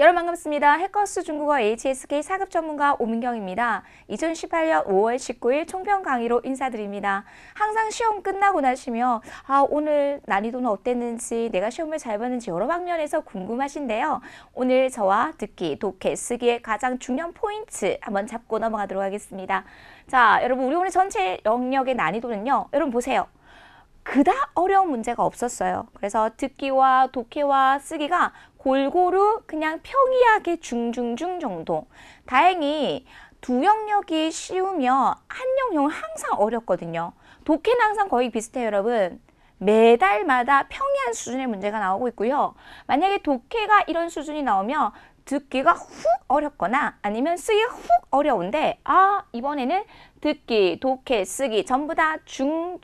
여러분 반갑습니다. 해커스 중국어 HSK 4급 전문가 오민경입니다. 2018년 5월 19일 총평 강의로 인사드립니다. 항상 시험 끝나고 나시면 오늘 난이도는 어땠는지 내가 시험을 잘 봤는지 여러 방면에서 궁금하신데요. 오늘 저와 듣기, 독해, 쓰기의 가장 중요한 포인트 한번 잡고 넘어가도록 하겠습니다. 자, 여러분 우리 오늘 전체 영역의 난이도는요. 여러분 보세요. 그닥 어려운 문제가 없었어요. 그래서 듣기와 독해와 쓰기가 골고루 그냥 평이하게 중중중 정도. 다행히 두 영역이 쉬우면 한 영역은 항상 어렵거든요. 독해는 항상 거의 비슷해요, 여러분. 매달마다 평이한 수준의 문제가 나오고 있고요. 만약에 독해가 이런 수준이 나오면 듣기가 훅 어렵거나 아니면 쓰기가 훅 어려운데 이번에는 듣기, 독해, 쓰기 전부 다 중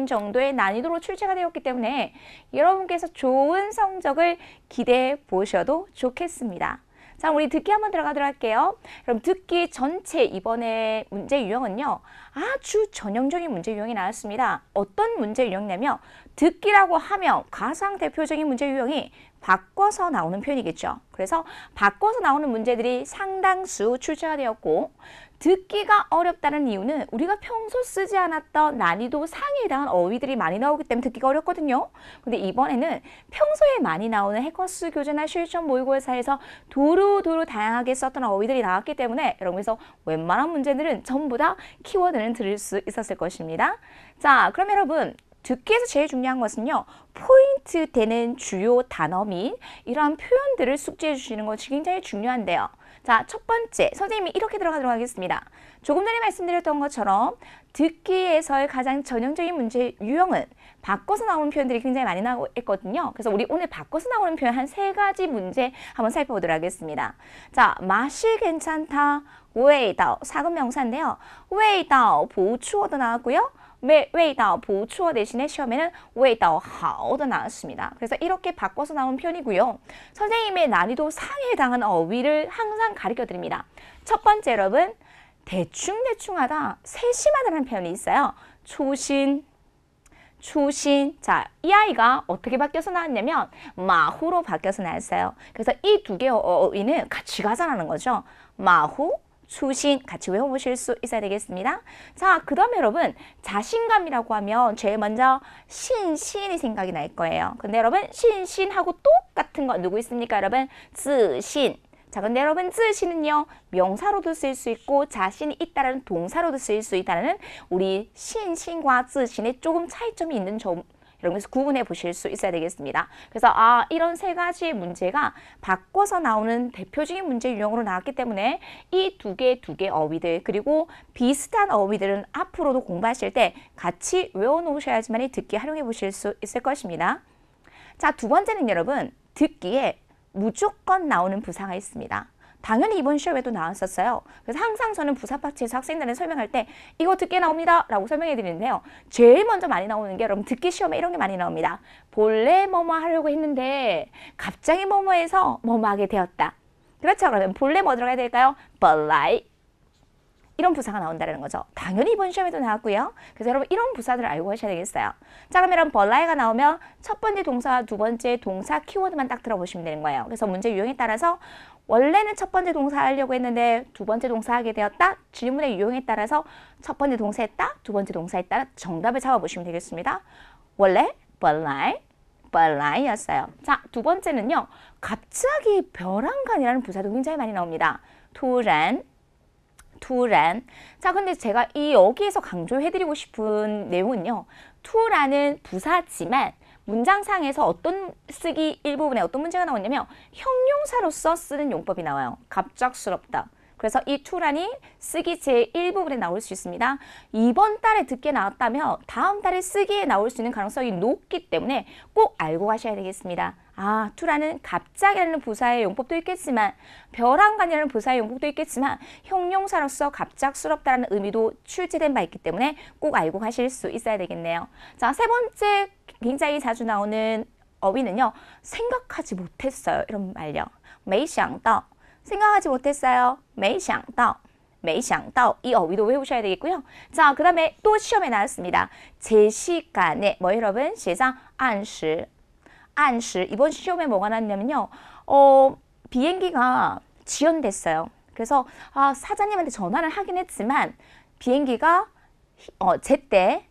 정도의 난이도로 출제가 되었기 때문에 여러분께서 좋은 성적을 기대해 보셔도 좋겠습니다. 자, 우리 듣기 한번 들어가도록 할게요. 그럼 듣기 전체 이번에 문제 유형은요. 아주 전형적인 문제 유형이 나왔습니다. 어떤 문제 유형이냐면 듣기라고 하면 가장 대표적인 문제 유형이 바꿔서 나오는 표현이겠죠. 그래서 바꿔서 나오는 문제들이 상당수 출제가 되었고 듣기가 어렵다는 이유는 우리가 평소 쓰지 않았던 난이도 상에 해당한 어휘들이 많이 나오기 때문에 듣기가 어렵거든요. 근데 이번에는 평소에 많이 나오는 해커스 교재나 실전 모의고사에서 두루두루 다양하게 썼던 어휘들이 나왔기 때문에 여러분께서 웬만한 문제들은 전부 다 키워드는 들을 수 있었을 것입니다. 자, 그럼 여러분 듣기에서 제일 중요한 것은요. 포인트 되는 주요 단어 및 이러한 표현들을 숙지해 주시는 것이 굉장히 중요한데요. 자, 첫 번째, 선생님이 이렇게 들어가도록 하겠습니다. 조금 전에 말씀드렸던 것처럼 듣기에서의 가장 전형적인 문제 유형은 바꿔서 나오는 표현들이 굉장히 많이 나오거든요. 그래서 우리 오늘 바꿔서 나오는 표현 한 3가지 문제 한번 살펴보도록 하겠습니다. 자, 맛이 괜찮다, 味道, 4급 명사인데요. 味道不错도 나왔고요. 味道不错 대신에 시험에는 味道好도 나왔습니다. 그래서 이렇게 바꿔서 나온 표현이고요. 선생님의 난이도 상에 해당하는 어휘를 항상 가르쳐 드립니다. 첫 번째 여러분, 대충대충하다, 세심하다는 표현이 있어요. 초신. 자, 이 아이가 어떻게 바뀌어서 나왔냐면 마후로 바뀌어서 나왔어요. 그래서 이 두 개의 어휘는 같이 가자라는 거죠. 마후, 수신 같이 외워보실 수 있어야 되겠습니다. 자, 그 다음에 여러분 자신감이라고 하면 제일 먼저 신신이 생각이 날 거예요. 근데 여러분 신신하고 똑같은 거 누구 있습니까? 여러분自信. 자, 근데 여러분自신은요 명사로도 쓸 수 있고 자신이 있다라는 동사로도 쓸 수 있다는 우리 신신과 自신에 조금 차이점이 있는 점 여러분께서 구분해 보실 수 있어야 되겠습니다. 그래서 이런 3가지의 문제가 바꿔서 나오는 대표적인 문제 유형으로 나왔기 때문에 이 두 개 어휘들 그리고 비슷한 어휘들은 앞으로도 공부하실 때 같이 외워놓으셔야지만 듣기 활용해 보실 수 있을 것입니다. 자, 두 번째는 여러분 듣기에 무조건 나오는 부사가 있습니다. 당연히 이번 시험에도 나왔었어요. 그래서 항상 저는 부사파트에서 학생들한테 설명할 때 이거 듣기 나옵니다 라고 설명해 드리는데요. 제일 먼저 많이 나오는 게 여러분 듣기 시험에 이런 게 많이 나옵니다. 본래 뭐뭐 하려고 했는데 갑자기 뭐뭐해서 뭐뭐 하게 되었다. 그렇죠? 그러면 본래 뭐 들어가야 될까요? 本来 이런 부사가 나온다는 거죠. 당연히 이번 시험에도 나왔고요. 그래서 여러분 이런 부사들을 알고 하셔야 되겠어요. 자, 그럼 여러분 本来가 나오면 첫 번째 동사와 두 번째 동사 키워드만 딱 들어보시면 되는 거예요. 그래서 문제 유형에 따라서 원래는 첫 번째 동사 하려고 했는데 두 번째 동사 하게 되었다. 질문의 유형에 따라서 첫 번째 동사 했다. 두 번째 동사에 따라 정답을 잡아보시면 되겠습니다. 원래 本来였어요. 자, 두 번째는요. 갑자기 벼랑간이라는 부사도 굉장히 많이 나옵니다. 突然. 자, 근데 제가 여기에서 강조해드리고 싶은 내용은요. 투라는 부사지만 문장상에서 어떤 쓰기 일부분에 어떤 문제가 나오냐면 형용사로서 쓰는 용법이 나와요. 갑작스럽다. 그래서 이 투란이 쓰기 제1부분에 나올 수 있습니다. 이번 달에 듣기에 나왔다면 다음 달에 쓰기에 나올 수 있는 가능성이 높기 때문에 꼭 알고 가셔야 되겠습니다. 투라는 갑자기라는 부사의 용법도 있겠지만 벼랑간이라는 부사의 용법도 있겠지만 형용사로서 갑작스럽다는 의미도 출제된 바 있기 때문에 꼭 알고 가실 수 있어야 되겠네요. 자, 세 번째 굉장히 자주 나오는 어휘는요. 생각하지 못했어요. 이런 말요. 没想到 생각하지 못했어요. 没想到 이 어휘도 외우셔야 되겠고요. 자, 그 다음에 또 시험에 나왔습니다. 제 시간에 뭐 여러분? 시장 按时 이번 시험에 뭐가 나왔냐면요. 비행기가 지연됐어요. 그래서 사장님한테 전화를 하긴 했지만 비행기가 제때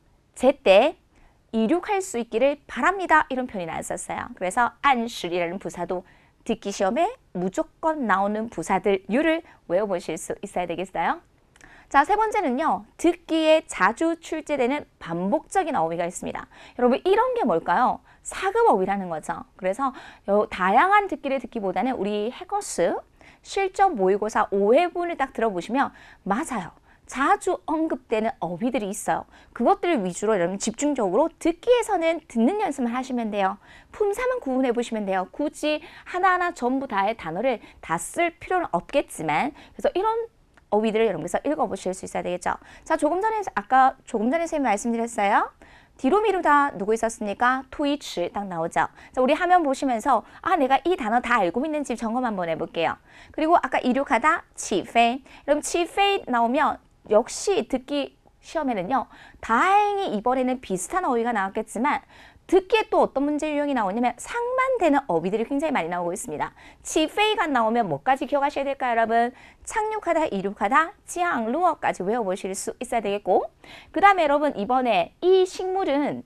이륙할 수 있기를 바랍니다. 이런 표현이 나왔었어요. 그래서 안실이라는 부사도 듣기 시험에 무조건 나오는 부사들류를 외워보실 수 있어야 되겠어요. 자, 세 번째는요. 듣기에 자주 출제되는 반복적인 어휘가 있습니다. 여러분 이런 게 뭘까요? 사급 어휘라는 거죠. 그래서 다양한 듣기를 듣기보다는 우리 해커스 실전 모의고사 5회분을 딱 들어보시면 맞아요. 자주 언급되는 어휘들이 있어요. 그것들을 위주로 여러분 집중적으로 듣기에서는 듣는 연습만 하시면 돼요. 품사만 구분해 보시면 돼요. 굳이 하나하나 전부 다의 단어를 다 쓸 필요는 없겠지만 그래서 이런 어휘들을 여러분께서 읽어보실 수 있어야 되겠죠. 자, 조금 전에 선생님이 말씀드렸어요. 뒤로 미루다 누구 있었습니까? 토이치 딱 나오죠. 자, 우리 화면 보시면서 내가 이 단어 다 알고 있는지 점검 한번 해볼게요. 그리고 아까 이륙하다 치페이. 여러분 치페이 나오면 역시 듣기 시험에는요. 다행히 이번에는 비슷한 어휘가 나왔겠지만 듣기에 또 어떤 문제 유형이 나오냐면 상반되는 어휘들이 굉장히 많이 나오고 있습니다. 치페이가 나오면 뭐까지 기억하셔야 될까요, 여러분? 착륙하다, 이륙하다, 지항루어까지 외워보실 수 있어야 되겠고 그 다음에 여러분 이번에 이 식물은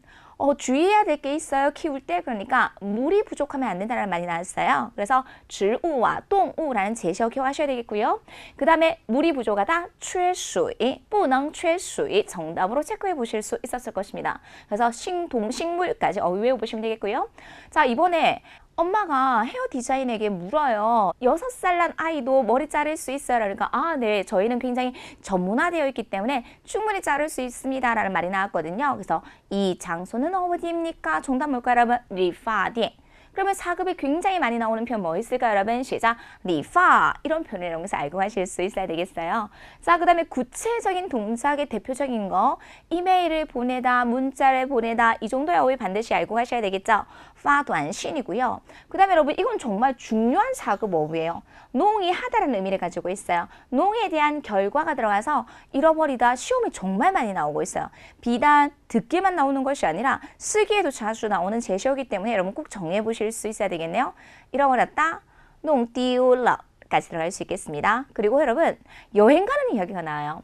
주의해야 될 게 있어요. 키울 때. 그러니까 물이 부족하면 안 된다는 말이 나왔어요. 그래서 질우와 동우라는 제시어 기억하셔야 되겠고요. 그 다음에 물이 부족하다. 缺水, 不能缺水 정답으로 체크해 보실 수 있었을 것입니다. 그래서 식물까지 어휘 외워보시면 되겠고요. 자, 이번에 엄마가 헤어 디자인에게 물어요. 6살 난 아이도 머리 자를 수 있어요. 그러니까 네, 저희는 굉장히 전문화되어 있기 때문에 충분히 자를 수 있습니다. 라는 말이 나왔거든요. 그래서 이 장소는 어디입니까? 정답 뭘까요, 여러분? 리파디엔. 그러면 4급에 굉장히 많이 나오는 표현 뭐 있을까요, 여러분? 시작! 리파! 이런 표현을 여러분께서 알고 가실 수 있어야 되겠어요. 자, 그 다음에 구체적인 동작의 대표적인 거 이메일을 보내다, 문자를 보내다 이 정도의 어휘 반드시 알고 가셔야 되겠죠? 파短信이고요. 그 다음에 여러분 이건 정말 중요한 4급 어휘예요. 농이하다라는 의미를 가지고 있어요. 농에 대한 결과가 들어가서 잃어버리다 시험이 정말 많이 나오고 있어요. 비단 듣기만 나오는 것이 아니라 쓰기에도 자주 나오는 제시어이기 때문에 여러분 꼭 정리해 보실 수 있어야 되겠네요. 잃어버렸다, 농丢了까지 들어갈 수 있겠습니다. 그리고 여러분 여행 가는 이야기가 나와요.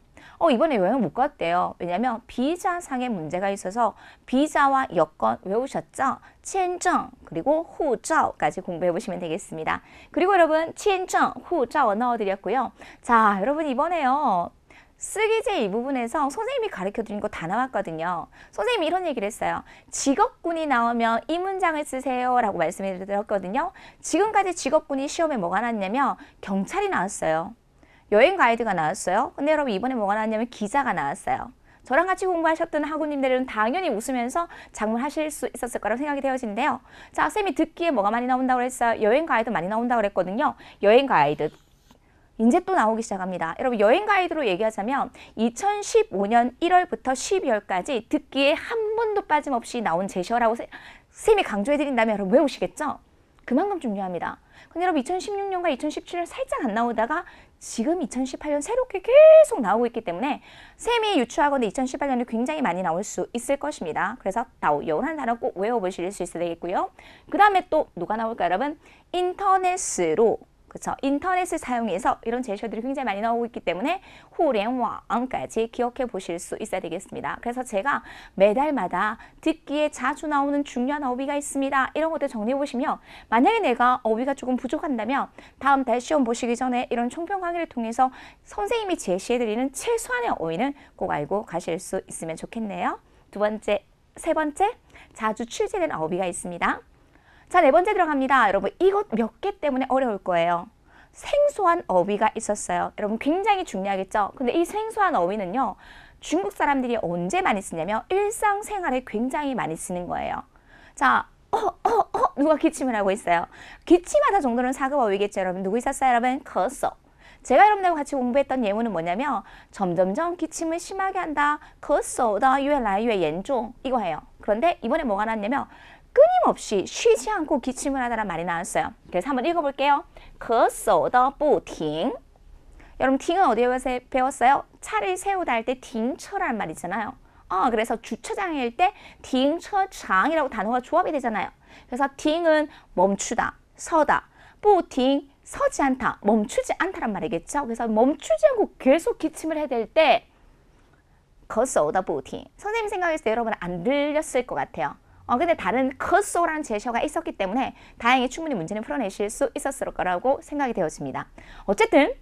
이번에 여행 못 갔대요. 왜냐면 비자상의 문제가 있어서 비자와 여권 외우셨죠? 签证 그리고 护照까지 공부해 보시면 되겠습니다. 그리고 여러분 签证, 护照 넣어드렸고요. 자, 여러분 이번에요. 쓰기제 이 부분에서 선생님이 가르쳐드린 거 다 나왔거든요. 선생님이 이런 얘기를 했어요. 직업군이 나오면 이 문장을 쓰세요 라고 말씀을 드렸거든요. 지금까지 직업군이 시험에 뭐가 나왔냐면 경찰이 나왔어요. 여행 가이드가 나왔어요. 근데 여러분 이번에 뭐가 나왔냐면 기자가 나왔어요. 저랑 같이 공부하셨던 학우님들은 당연히 웃으면서 작문하실 수 있었을 거라고 생각이 되어지는데요. 자, 쌤이 듣기에 뭐가 많이 나온다고 그랬어요? 여행 가이드 많이 나온다고 그랬거든요. 여행 가이드. 이제 또 나오기 시작합니다. 여러분 여행 가이드로 얘기하자면 2015년 1월부터 12월까지 듣기에 한 번도 빠짐없이 나온 제시어라고 쌤이 강조해드린다면 여러분 외우시겠죠? 그만큼 중요합니다. 근데 여러분 2016년과 2017년 살짝 안 나오다가 지금 2018년 새롭게 계속 나오고 있기 때문에 쌤이 유추하건대 2018년에 굉장히 많이 나올 수 있을 것입니다. 그래서 이런 단어 꼭 외워보실 수 있어야 되겠고요. 그 다음에 또 누가 나올까요, 여러분? 인터넷으로 그렇죠. 인터넷을 사용해서 이런 제시어들이 굉장히 많이 나오고 있기 때문에互联网까지 기억해 보실 수 있어야 되겠습니다. 그래서 제가 매달마다 듣기에 자주 나오는 중요한 어휘가 있습니다. 이런 것들 정리해 보시면 만약에 내가 어휘가 조금 부족한다면 다음 달 시험 보시기 전에 이런 총평 강의를 통해서 선생님이 제시해 드리는 최소한의 어휘는 꼭 알고 가실 수 있으면 좋겠네요. 세 번째, 자주 출제되는 어휘가 있습니다. 자, 네 번째 들어갑니다. 여러분 이것 몇 개 때문에 어려울 거예요. 생소한 어휘가 있었어요. 여러분 굉장히 중요하겠죠? 근데 이 생소한 어휘는요. 중국 사람들이 언제 많이 쓰냐면 일상생활에 굉장히 많이 쓰는 거예요. 자, 누가 기침을 하고 있어요. 기침하다 정도는 4급 어휘겠죠, 여러분. 누구 있었어요, 여러분?咳嗽. 제가 여러분들과 같이 공부했던 예문은 뭐냐면 점점점 기침을 심하게 한다. 咳嗽的越来越严重 이거예요. 그런데 이번에 뭐가 나왔냐면 끊임없이 쉬지 않고 기침을 하다라는 말이 나왔어요. 그래서 한번 읽어볼게요. 咳嗽的不停. 여러분 팅은 어디에 배웠어요? 차를 세우다 할 때 팅처라는 말 있잖아요. 그래서 주차장일 때 팅처장이라고 단어가 조합이 되잖아요. 그래서 팅은 멈추다, 서다, 不停 서지 않다, 멈추지 않다란 말이겠죠. 그래서 멈추지 않고 계속 기침을 해야 될 때咳嗽的不停. 선생님 생각했을 때 여러분 안 들렸을 것 같아요. 근데 다른咳嗽라는 제시어가 있었기 때문에 다행히 충분히 문제는 풀어내실 수 있었을 거라고 생각이 되었습니다. 어쨌든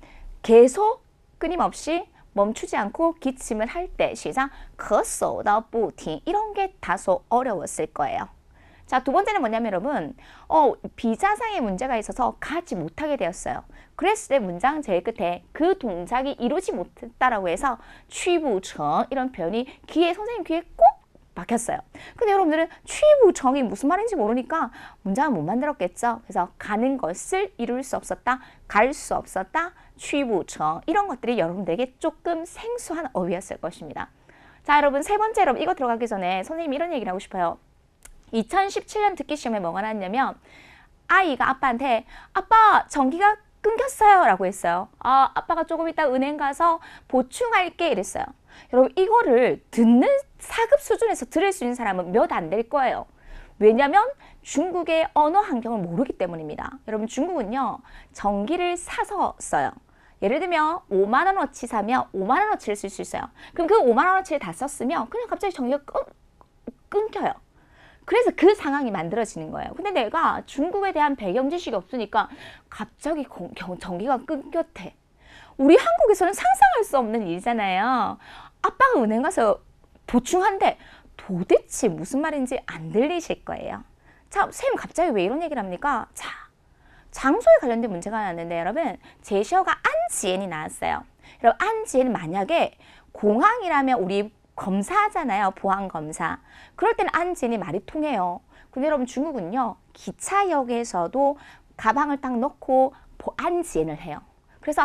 계속 끊임없이 멈추지 않고 기침을 할 때 시작 咳嗽的不停 이런 게 다소 어려웠을 거예요. 자, 두 번째는 뭐냐면 여러분 비자상의 문제가 있어서 가지 못하게 되었어요. 그랬을 때 문장 제일 끝에 그 동작이 이루지 못했다라고 해서 去不成 이런 표현이 선생님 귀에 꼭 박혔어요. 근데 여러분들은 去不成이 무슨 말인지 모르니까 문장을 못 만들었겠죠. 그래서 가는 것을 이룰 수 없었다, 갈 수 없었다, 去不成 이런 것들이 여러분들에게 조금 생소한 어휘였을 것입니다. 자, 여러분 세 번째, 여러분 이거 들어가기 전에 선생님이 이런 얘기를 하고 싶어요. 2017년 듣기 시험에 뭐가 나왔냐면 아이가 아빠한테 아빠 전기가 끊겼어요 라고 했어요. 아빠가 조금 이따 은행 가서 보충할게 이랬어요. 여러분 이거를 듣는 사급 수준에서 들을 수 있는 사람은 몇 안 될 거예요. 왜냐하면 중국의 언어 환경을 모르기 때문입니다. 여러분 중국은요 전기를 사서 써요. 예를 들면 5만 원어치 사면 5만 원어치를 쓸 수 있어요. 그럼 그 5만 원어치를 다 썼으면 그냥 갑자기 전기가 끊겨요. 그래서 그 상황이 만들어지는 거예요. 근데 내가 중국에 대한 배경 지식이 없으니까 갑자기 전기가 끊겼대. 우리 한국에서는 상상할 수 없는 일이잖아요. 아빠가 은행 가서 보충한대. 도대체 무슨 말인지 안 들리실 거예요. 자, 선생님 갑자기 왜 이런 얘기를 합니까? 자, 장소에 관련된 문제가 나왔는데 여러분 제시어가 안지엔이 나왔어요. 여러분 안지엔은 만약에 공항이라면 우리 검사하잖아요. 보안검사. 그럴 때는 안지엔이 말이 통해요. 근데 여러분 중국은요. 기차역에서도 가방을 딱 넣고 안지엔을 해요. 그래서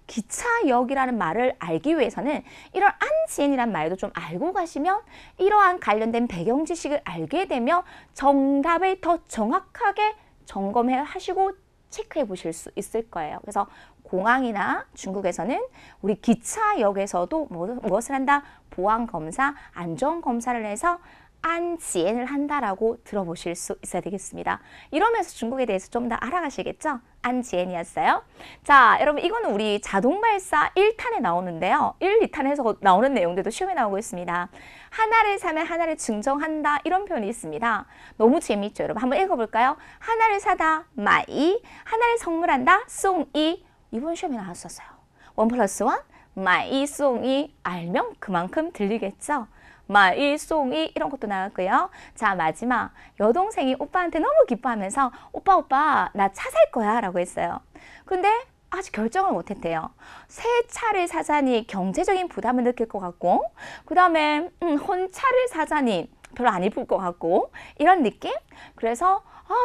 기차역이라는 말을 알기 위해서는 이런 안지엔이란 말도 좀 알고 가시면 이러한 관련된 배경 지식을 알게 되면 정답을 더 정확하게 점검해 하시고 체크해 보실 수 있을 거예요. 그래서 공항이나 중국에서는 우리 기차역에서도 무엇을 한다? 보안검사, 안전검사를 해서 안지엔을 한다라고 들어보실 수 있어야 되겠습니다. 이러면서 중국에 대해서 좀 더 알아가시겠죠? 안지엔이었어요. 자, 여러분 이거는 우리 자동발사 1탄에 나오는데요. 1, 2탄에서 나오는 내용들도 시험에 나오고 있습니다. 하나를 사면 하나를 증정한다 이런 표현이 있습니다. 너무 재미있죠? 여러분 한번 읽어볼까요? 하나를 사다, 마이, 하나를 선물한다, 송이. 이번 시험에 나왔었어요. 1+1, 마이, 송이 알면 그만큼 들리겠죠? 마이, 송이 이런 것도 나왔고요. 자, 마지막 여동생이 오빠한테 너무 기뻐하면서 오빠 나 차 살 거야 라고 했어요. 근데 아직 결정을 못했대요. 새 차를 사자니 경제적인 부담을 느낄 것 같고 그 다음에 혼차를 사자니 별로 안 이쁠 것 같고 이런 느낌? 그래서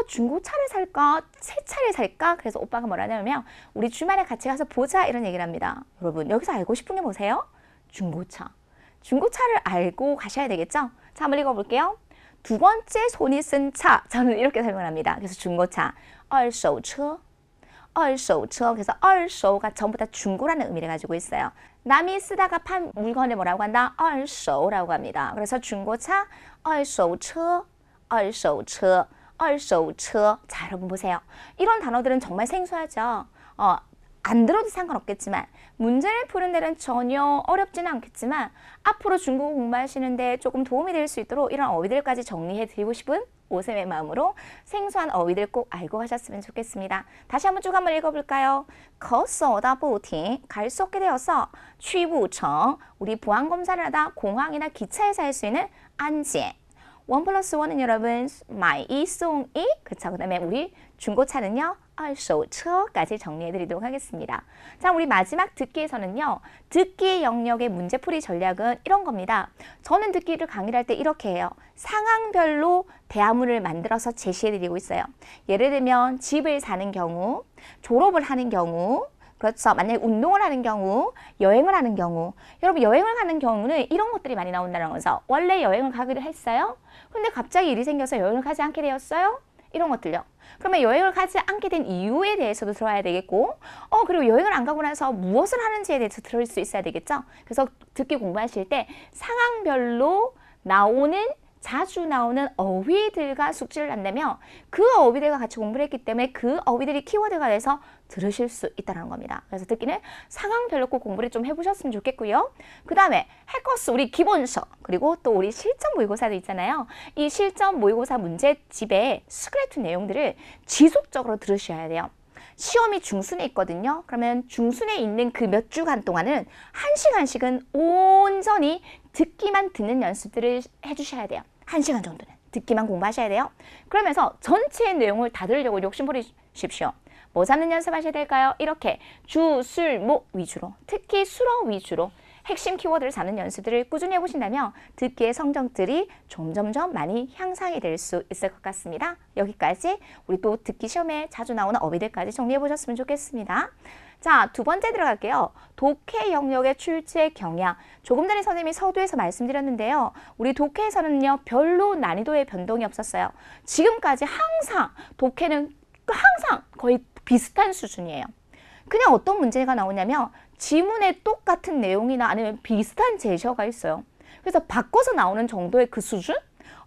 중고차를 살까? 새 차를 살까? 그래서 오빠가 뭐라냐면 우리 주말에 같이 가서 보자 이런 얘기를 합니다. 여러분 여기서 알고 싶은 게 뭐세요? 중고차. 중고차를 알고 가셔야 되겠죠? 자, 한번 읽어볼게요. 두 번째 손이 쓴 차. 저는 이렇게 설명합니다. 그래서 중고차. 二手车. 二手车. 그래서 二手가 전부 다 중고라는 의미를 가지고 있어요. 남이 쓰다가 판 물건을 뭐라고 한다? 二手라고 합니다. 그래서 중고차. 二手车. 二手车. 二手车. 자, 여러분 보세요. 이런 단어들은 정말 생소하죠? 안 들어도 상관없겠지만 문제를 푸는 데는 전혀 어렵지는 않겠지만 앞으로 중국어 공부하시는데 조금 도움이 될 수 있도록 이런 어휘들까지 정리해 드리고 싶은 오쌤의 마음으로 생소한 어휘들 꼭 알고 가셨으면 좋겠습니다. 다시 한번 쭉 한번 읽어볼까요? 咳嗽的不停, 갈 수 없게 되어서 去不成, 우리 보안검사를 하다 공항이나 기차에서 할 수 있는 안지엔. 1+1은 여러분 마이, 송이, 그쵸? 그 다음에 우리 중고차는요 二手车까지 정리해드리도록 하겠습니다. 자, 우리 마지막 듣기에서는요. 듣기 영역의 문제풀이 전략은 이런 겁니다. 저는 듣기를 강의를 할 때 이렇게 해요. 상황별로 대화문을 만들어서 제시해드리고 있어요. 예를 들면 집을 사는 경우, 졸업을 하는 경우, 그렇죠. 만약에 운동을 하는 경우, 여행을 하는 경우. 여러분 여행을 가는 경우는 이런 것들이 많이 나온다는 거죠. 원래 여행을 가기로 했어요. 근데 갑자기 일이 생겨서 여행을 가지 않게 되었어요. 이런 것들요. 그러면 여행을 가지 않게 된 이유에 대해서도 들어야 되겠고 그리고 여행을 안 가고 나서 무엇을 하는지에 대해서 들을 수 있어야 되겠죠. 그래서 듣기 공부하실 때 상황별로 나오는 자주 나오는 어휘들과 숙지를 한다면 그 어휘들과 같이 공부를 했기 때문에 그 어휘들이 키워드가 돼서 들으실 수 있다는 겁니다. 그래서 듣기는 상황별로 꼭 공부를 좀 해보셨으면 좋겠고요. 그 다음에 해커스 우리 기본서 그리고 또 우리 실전 모의고사도 있잖아요. 이 실전 모의고사 문제집에 스크래치 내용들을 지속적으로 들으셔야 돼요. 시험이 중순에 있거든요. 그러면 중순에 있는 그 몇 주간 동안은 1시간씩은 온전히 듣기만 듣는 연습들을 해주셔야 돼요. 1시간 정도는 듣기만 공부하셔야 돼요. 그러면서 전체 내용을 다 들으려고 욕심부리십시오. 뭐 잡는 연습하셔야 될까요? 이렇게 주, 술, 목 위주로, 특히 술어 위주로 핵심 키워드를 잡는 연습들을 꾸준히 해보신다면 듣기의 성적들이 점점점 많이 향상이 될 수 있을 것 같습니다. 여기까지 우리 또 듣기 시험에 자주 나오는 어휘들까지 정리해 보셨으면 좋겠습니다. 자, 두 번째 들어갈게요. 독해 영역의 출제 경향. 조금 전에 선생님이 서두에서 말씀드렸는데요. 우리 독해에서는요, 별로 난이도의 변동이 없었어요. 지금까지 항상 독해는 항상 거의 비슷한 수준이에요. 그냥 어떤 문제가 나오냐면 지문에 똑같은 내용이나 아니면 비슷한 제시어가 있어요. 그래서 바꿔서 나오는 정도의 그 수준?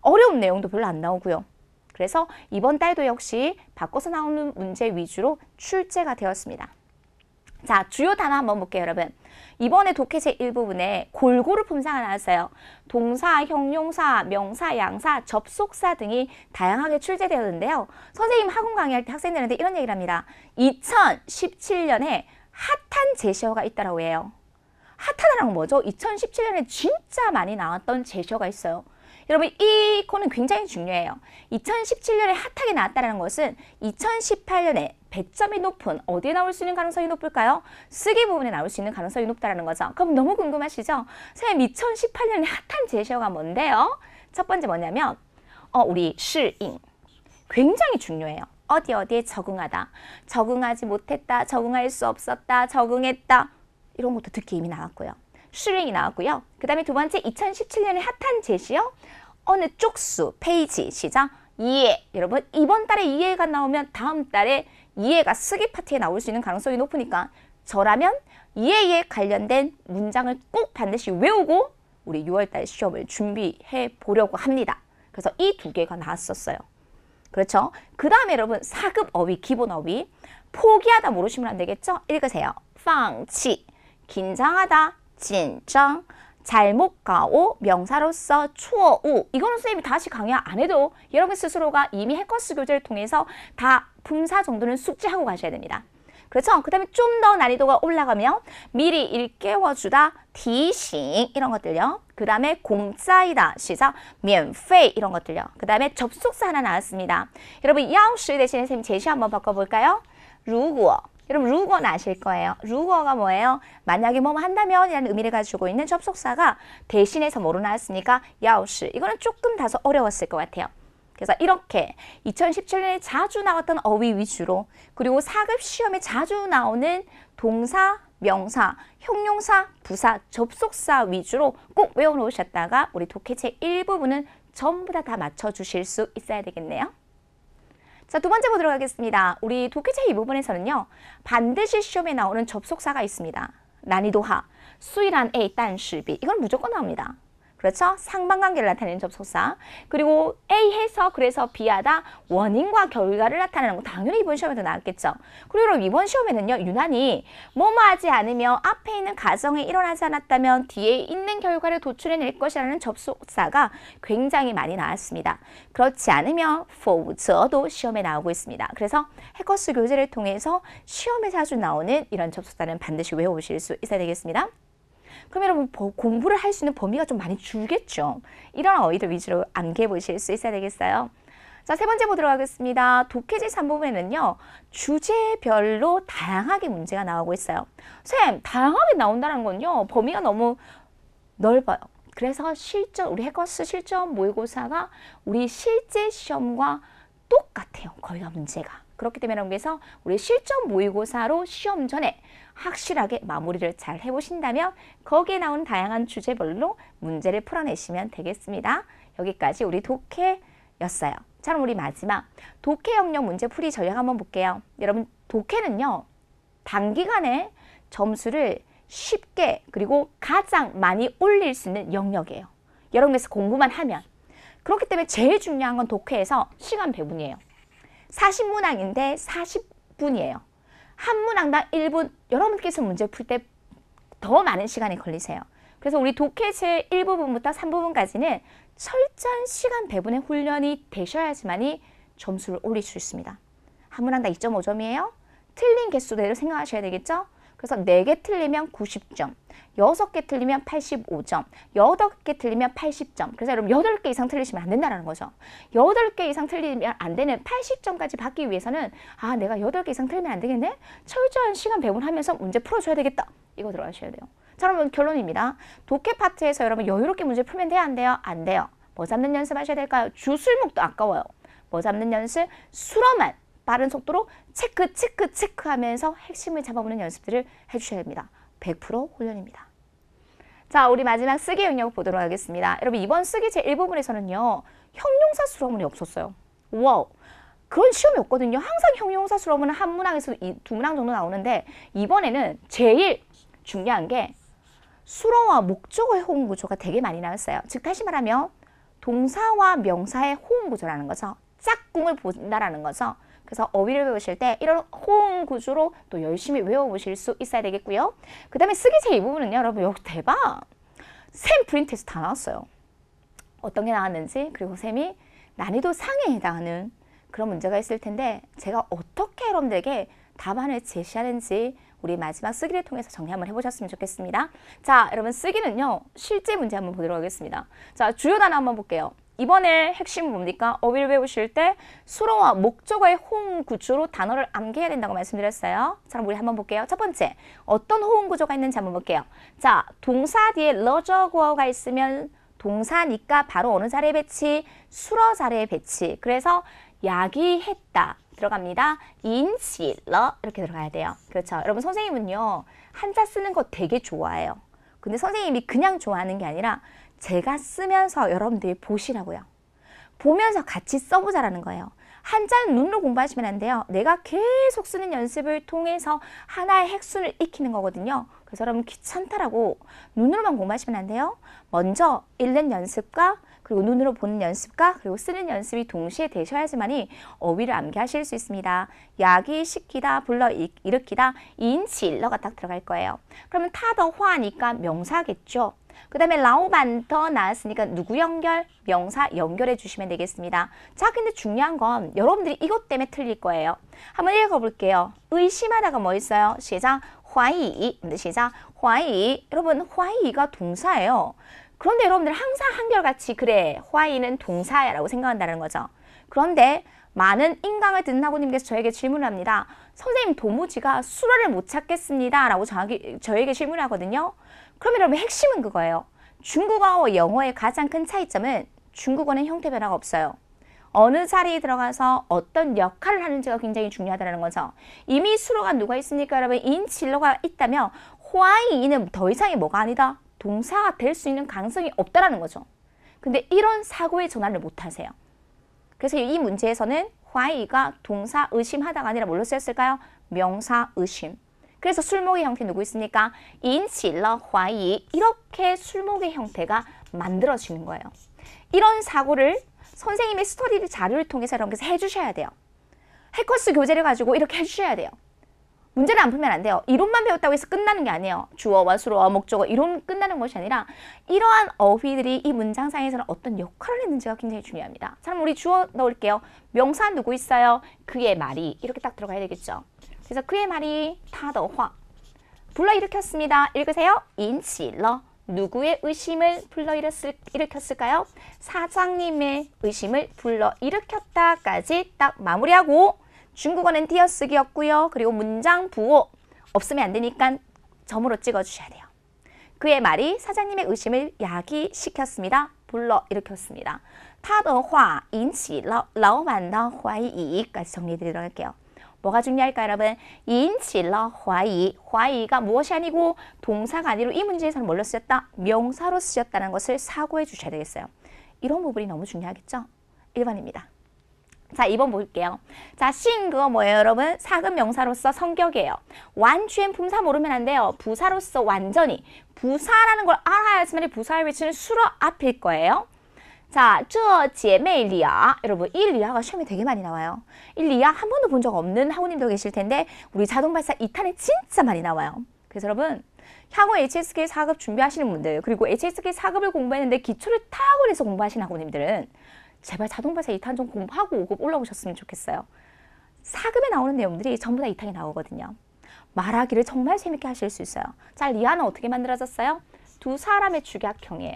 어려운 내용도 별로 안 나오고요. 그래서 이번 달도 역시 바꿔서 나오는 문제 위주로 출제가 되었습니다. 자, 주요 단어 한번 볼게요, 여러분. 이번에 독해제 1부분에 골고루 품사가 나왔어요. 동사, 형용사, 명사, 양사, 접속사 등이 다양하게 출제되었는데요. 선생님 학원 강의할 때 학생들한테 이런 얘기를 합니다. 2017년에 핫한 제시어가 있다고 해요. 핫하다는 건 뭐죠? 2017년에 진짜 많이 나왔던 제시어가 있어요. 여러분, 이거는 굉장히 중요해요. 2017년에 핫하게 나왔다는 것은 2018년에 배점이 높은 어디에 나올 수 있는 가능성이 높을까요? 쓰기 부분에 나올 수 있는 가능성이 높다는 거죠. 그럼 너무 궁금하시죠? 선생님, 2018년에 핫한 제시어가 뭔데요? 첫 번째 뭐냐면 우리适应. 굉장히 중요해요. 어디에 적응하다. 적응하지 못했다. 적응할 수 없었다. 적응했다. 이런 것도 듣기 이미 나왔고요. 适应이 나왔고요. 그 다음에 두 번째 2017년에 핫한 제시어 어느 쪽수, 페이지, 시작, 이해. 여러분, 이번 달에 이해가 나오면 다음 달에 이해가 쓰기 파트에 나올 수 있는 가능성이 높으니까 저라면 이해에 관련된 문장을 꼭 반드시 외우고 우리 6월달 시험을 준비해 보려고 합니다. 그래서 이 두 개가 나왔었어요. 그렇죠? 그 다음에 여러분 4급 어휘, 기본 어휘. 포기하다 모르시면 안 되겠죠? 읽으세요. 放弃, 긴장하다, 紧张, 잘못 가오, 명사로서 错误. 이거는 선생님이 다시 강의 안 해도 여러분 스스로가 이미 해커스 교재를 통해서 다 품사 정도는 숙지하고 가셔야 됩니다. 그렇죠? 그 다음에 좀 더 난이도가 올라가면 미리 일깨워주다, 提醒 이런 것들요. 그 다음에 공짜이다, 시작, 免费 이런 것들요. 그 다음에 접속사 하나 나왔습니다. 여러분 要是 대신에 선생님 제시 한번 바꿔볼까요? 如果. 여러분 루어는 아실 거예요. 루어가 뭐예요? 만약에 뭐뭐 한다면 이라는 의미를 가지고 있는 접속사가 대신해서 뭐로 나왔으니까 要是. 이거는 조금 다소 어려웠을 것 같아요. 그래서 이렇게 2017년에 자주 나왔던 어휘 위주로 그리고 4급 시험에 자주 나오는 동사, 명사, 형용사, 부사, 접속사 위주로 꼭 외워놓으셨다가 우리 독해체 1부분은 전부 다 맞춰주실 수 있어야 되겠네요. 자, 두 번째 보도록 하겠습니다. 우리 독해체 이 부분에서는요. 반드시 시험에 나오는 접속사가 있습니다. 난이도 하, 수일한 A, 但是 B. 이건 무조건 나옵니다. 그렇죠? 상반관계를 나타내는 접속사. 그리고 A 해서 그래서 B하다 원인과 결과를 나타내는 거 당연히 이번 시험에도 나왔겠죠. 그리고 이번 시험에는요. 유난히 뭐뭐 하지 않으면 앞에 있는 가정이 일어나지 않았다면 뒤에 있는 결과를 도출해낼 것이라는 접속사가 굉장히 많이 나왔습니다. 그렇지 않으면 否则도 시험에 나오고 있습니다. 그래서 해커스 교재를 통해서 시험에 자주 나오는 이런 접속사는 반드시 외워보실 수 있어야 되겠습니다. 그럼 여러분 공부를 할 수 있는 범위가 좀 많이 줄겠죠. 이런 어휘들 위주로 암기해 보실 수 있어야 되겠어요. 자, 세 번째 보도록 하겠습니다. 독해지 3부분에는요. 주제별로 다양하게 문제가 나오고 있어요. 쌤, 다양하게 나온다는 건요. 범위가 너무 넓어요. 그래서 실전, 우리 해커스 실전 모의고사가 우리 실제 시험과 똑같아요. 거기가 문제가. 그렇기 때문에 여러분께서 우리 실전 모의고사로 시험 전에 확실하게 마무리를 잘 해보신다면 거기에 나온 다양한 주제별로 문제를 풀어내시면 되겠습니다. 여기까지 우리 독해였어요. 자, 그럼 우리 마지막 독해 영역 문제풀이 전략 한번 볼게요. 여러분 독해는요. 단기간에 점수를 쉽게 그리고 가장 많이 올릴 수 있는 영역이에요. 여러분께서 공부만 하면 그렇기 때문에 제일 중요한 건 독해에서 시간 배분이에요. 40문항인데 40분이에요. 한 문항당 1분. 여러분께서 문제 풀 때 더 많은 시간이 걸리세요. 그래서 우리 독해 제 1부분부터 3부분까지는 철저한 시간 배분의 훈련이 되셔야지만이 점수를 올릴 수 있습니다. 한 문항당 2.5점이에요. 틀린 개수대로 생각하셔야 되겠죠? 그래서 4개 틀리면 90점, 6개 틀리면 85점, 8개 틀리면 80점. 그래서 여러분 8개 이상 틀리시면 안 된다는 거죠. 8개 이상 틀리면 안 되는 80점까지 받기 위해서는 아, 내가 8개 이상 틀리면 안 되겠네? 철저한 시간 배분하면서 문제 풀어줘야 되겠다. 이거 들어가셔야 돼요. 자, 여러분 결론입니다. 독해 파트에서 여러분 여유롭게 문제 풀면 돼요? 안 돼요? 안 돼요. 뭐 잡는 연습하셔야 될까요? 주술목도 아까워요. 뭐 잡는 연습? 수로만 빠른 속도로 체크 하면서 핵심을 잡아보는 연습들을 해주셔야 됩니다. 100% 훈련입니다. 자, 우리 마지막 쓰기 영역 보도록 하겠습니다. 여러분 이번 쓰기 제 1부분에서는요. 형용사 수로문이 없었어요. 와우. 그런 시험이 없거든요. 항상 형용사 수로문은 한 문항에서 2문항 정도 나오는데 이번에는 제일 중요한 게 수로와 목적어의 호응 구조가 되게 많이 나왔어요. 즉 다시 말하면 동사와 명사의 호응 구조라는 거죠. 짝꿍을 본다라는 거죠. 그래서 어휘를 배우실 때 이런 호응 구조로 또 열심히 외워보실 수 있어야 되겠고요. 그 다음에 쓰기 제 2부분은요. 여러분 여기 대박! 샘 프린트에서 다 나왔어요. 어떤 게 나왔는지 그리고 샘이 난이도 상에 해당하는 그런 문제가 있을 텐데 제가 어떻게 여러분들에게 답안을 제시하는지 우리 마지막 쓰기를 통해서 정리 한번 해보셨으면 좋겠습니다. 자, 여러분 쓰기는요. 실제 문제 한번 보도록 하겠습니다. 자, 주요 단어 한번 볼게요. 이번에 핵심은 뭡니까? 어휘를 배우실 때 수로와 목적어의 호응 구조로 단어를 암기해야 된다고 말씀드렸어요. 자, 그럼 우리 한번 볼게요. 첫 번째, 어떤 호응 구조가 있는지 한번 볼게요. 자, 동사 뒤에 러저구어가 있으면 동사니까 바로 어느 자리에 배치? 수로 자리에 배치. 그래서 야기했다 들어갑니다. 인치러 이렇게 들어가야 돼요. 그렇죠. 여러분 선생님은요. 한자 쓰는 거 되게 좋아해요. 근데 선생님이 그냥 좋아하는 게 아니라 제가 쓰면서 여러분들이 보시라고요. 보면서 같이 써보자라는 거예요. 한자는 눈으로 공부하시면 안 돼요. 내가 계속 쓰는 연습을 통해서 하나의 핵순을 익히는 거거든요. 그래서 여러분 귀찮다라고 눈으로만 공부하시면 안 돼요. 먼저 읽는 연습과 그리고 눈으로 보는 연습과 그리고 쓰는 연습이 동시에 되셔야지만이 어휘를 암기하실 수 있습니다. 야기시키다, 불러일으키다, 인치일러가 딱 들어갈 거예요. 그러면 타더화니까 명사겠죠. 그 다음에 라오반더 나왔으니까 누구 연결? 명사 연결해 주시면 되겠습니다. 자, 근데 중요한 건 여러분들이 이것 때문에 틀릴 거예요. 한번 읽어볼게요. 의심하다가 뭐 있어요? 시작, 화이. 시작, 화이. 여러분, 화이가 동사예요. 그런데 여러분들 항상 한결같이 그래, 화이는 동사야 라고 생각한다는 거죠. 그런데 많은 인강을 듣는 학우님께서 저에게 질문을 합니다. 선생님 도무지가 수로를 못 찾겠습니다 라고 저에게 질문을 하거든요. 그러면 여러분 핵심은 그거예요. 중국어와 영어의 가장 큰 차이점은 중국어는 형태 변화가 없어요. 어느 자리에 들어가서 어떤 역할을 하는지가 굉장히 중요하다는 거죠. 이미 수로가 누가 있습니까? 여러분 인칠로가 있다면 화이는 더 이상의 뭐가 아니다. 동사가 될 수 있는 가능성이 없다라는 거죠. 근데 이런 사고의 전환을 못 하세요. 그래서 이 문제에서는 화이가 동사 의심하다가 아니라 뭘로 쓰였을까요? 명사 의심. 그래서 술목의 형태 누구 있습니까? 인치러 화이. 이렇게 술목의 형태가 만들어지는 거예요. 이런 사고를 선생님의 스터디 자료를 통해서 여러분께서 해주셔야 돼요. 해커스 교재를 가지고 이렇게 해주셔야 돼요. 문제를 안 풀면 안 돼요. 이론만 배웠다고 해서 끝나는 게 아니에요. 주어와 수로와 목적어 이론 끝나는 것이 아니라 이러한 어휘들이 이 문장상에서는 어떤 역할을 했는지가 굉장히 중요합니다. 자, 그럼 우리 주어 넣을게요. 명사 누구 있어요? 그의 말이. 이렇게 딱 들어가야 되겠죠. 그래서 그의 말이 타더화. 불러일으켰습니다. 읽으세요. 인치러. 누구의 의심을 불러일으켰을까요? 사장님의 의심을 불러일으켰다까지 딱 마무리하고 중국어는 띄어쓰기였고요. 그리고 문장 부호 없으면 안 되니까 점으로 찍어주셔야 돼요. 그의 말이 사장님의 의심을 야기시켰습니다. 불러일으켰습니다. 타더화 인치러 라오반더 화이까지 정리해드리도록 할게요. 뭐가 중요할까요, 여러분? 인치러 화이. 화이가 무엇이 아니고 동사가 아니고 이 문제에서는 뭘로 쓰였다? 명사로 쓰였다는 것을 사고해 주셔야 되겠어요. 이런 부분이 너무 중요하겠죠? 1번입니다. 자, 2번 볼게요. 자, 신 그거 뭐예요, 여러분? 사금 명사로서 성격이에요. 완전 품사 모르면 안 돼요. 부사로서 완전히. 부사라는 걸 알아야지만 부사의 위치는 수로 앞일 거예요. 자, 这姐妹俩. 여러분, 이 리아가 시험에 되게 많이 나와요. 이 리아 한 번도 본 적 없는 학우님도 계실 텐데 우리 자동발사 2탄에 진짜 많이 나와요. 그래서 여러분, 향후 HSK 4급 준비하시는 분들, 그리고 HSK 4급을 공부했는데 기초를 탁월해서 공부하시는 학우님들은 제발 자동발사 2탄 좀 공부하고 5급 올라오셨으면 좋겠어요. 4급에 나오는 내용들이 전부 다 2탄이 나오거든요. 말하기를 정말 재밌게 하실 수 있어요. 자, 리아는 어떻게 만들어졌어요? 두 사람의 주격형이에요.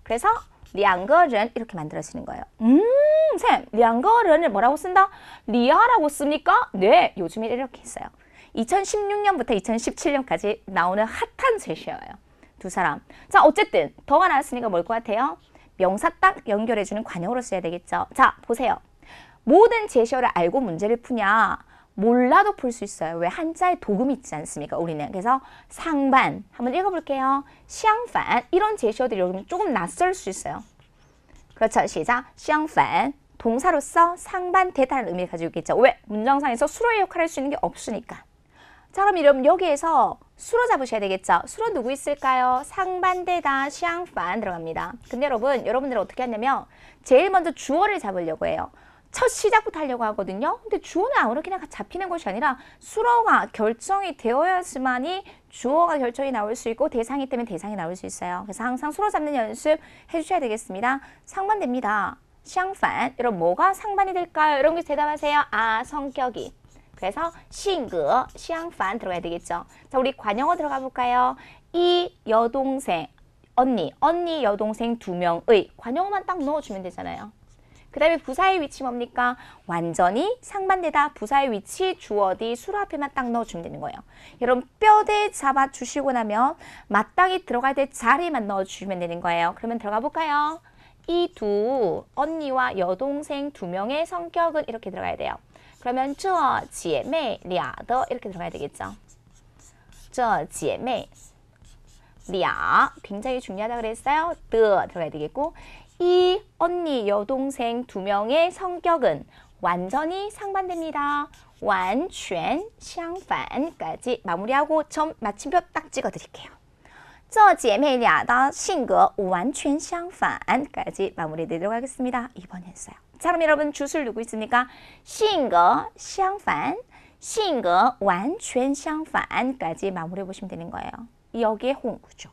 그래서 两个人 이렇게 만들어지는 거예요. 쌤, 两个人을 뭐라고 쓴다? 리아라고 씁니까? 네, 요즘에 이렇게 있어요. 2016년부터 2017년까지 나오는 핫한 제시어예요. 두 사람. 자, 어쨌든 더가 나왔으니까 뭘 것 같아요? 명사 딱 연결해주는 관용어로 써야 되겠죠. 자, 보세요. 모든 제시어를 알고 문제를 푸냐? 몰라도 풀 수 있어요. 왜? 한자에 도금이 있지 않습니까? 우리는. 그래서 상반 한번 읽어볼게요. 相反 이런 제시어들이 여러분 조금 낯설 수 있어요. 그렇죠. 시작. 相反 동사로서 상반되다는 의미를 가지고 있겠죠. 왜? 문장상에서 수로의 역할을 할 수 있는 게 없으니까. 자, 그럼 여러분 여기에서 수로 잡으셔야 되겠죠. 수로 누구 있을까요? 상반되다, 相反 들어갑니다. 근데 여러분들은 어떻게 하냐면 제일 먼저 주어를 잡으려고 해요. 첫 시작부터 하려고 하거든요. 근데 주어는 아무렇게나 잡히는 것이 아니라 수로가 결정이 되어야지만이 주어가 결정이 나올 수 있고 대상이 때문에 대상이 나올 수 있어요. 그래서 항상 수로 잡는 연습 해주셔야 되겠습니다. 상반됩니다. 相反 여러분 뭐가 상반이 될까요? 여러분 대답하세요. 아, 성격이. 그래서 性格相反 들어가야 되겠죠. 자, 우리 관용어 들어가 볼까요? 이 여동생, 언니 여동생 두 명의 관용어만 딱 넣어주면 되잖아요. 그 다음에 부사의 위치 뭡니까? 완전히 상반되다. 부사의 위치 주어디 수로 앞에만 딱 넣어주면 되는 거예요. 여러분 뼈대 잡아주시고 나면 마땅히 들어가야 될 자리만 넣어주시면 되는 거예요. 그러면 들어가 볼까요? 이 두 언니와 여동생 두 명의 성격은 이렇게 들어가야 돼요. 그러면 这姐妹俩的 이렇게 들어가야 되겠죠. 这姐妹俩 굉장히 중요하다 그랬어요. 的 들어가야 되겠고 이 언니, 여동생 두 명의 성격은 완전히 상반됩니다. 完全相反까지 마무리하고 점 마침표 딱 찍어드릴게요. 这姐妹俩的性格完全相反까지 마무리 드리도록 하겠습니다. 2번 했어요. 자, 그럼 여러분 주술 누구 있습니까? 性格相反, 性格完全相反까지 마무리해 보시면 되는 거예요. 여기에 홍구죠.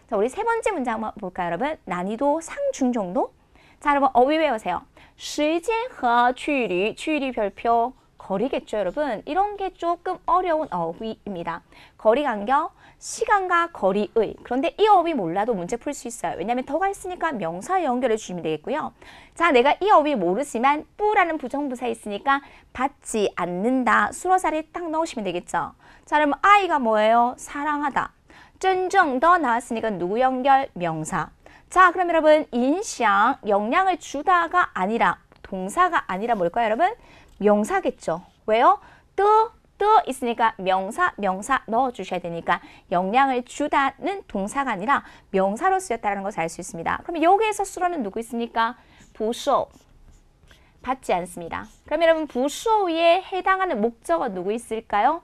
자, 우리 세 번째 문제 한번 볼까요, 여러분? 난이도 상중 정도? 자, 여러분 어휘 외우세요. 时间和距离,距离별표 거리겠죠, 여러분? 이런 게 조금 어려운 어휘입니다. 거리 간격, 시간과 거리의. 그런데 이 어휘 몰라도 문제 풀 수 있어요. 왜냐하면 더가 있으니까 명사 연결해 주시면 되겠고요. 자, 내가 이 어휘 모르지만 뿌라는 부정부사 있으니까 받지 않는다. 수로자리에 딱 넣으시면 되겠죠. 자, 그러면 아이가 뭐예요? 사랑하다. 真正더 나왔으니까 누구 연결? 명사. 자, 그럼 여러분 인상, 영향을 주다가 아니라 동사가 아니라 뭘까요, 여러분? 명사겠죠. 왜요? 뜨 있으니까 명사 넣어주셔야 되니까 영향을 주다는 동사가 아니라 명사로 쓰였다는 것을 알 수 있습니다. 그럼 여기에서 수로는 누구 있습니까? 不受 받지 않습니다. 그럼 여러분 不受에 해당하는 목적어 누구 있을까요?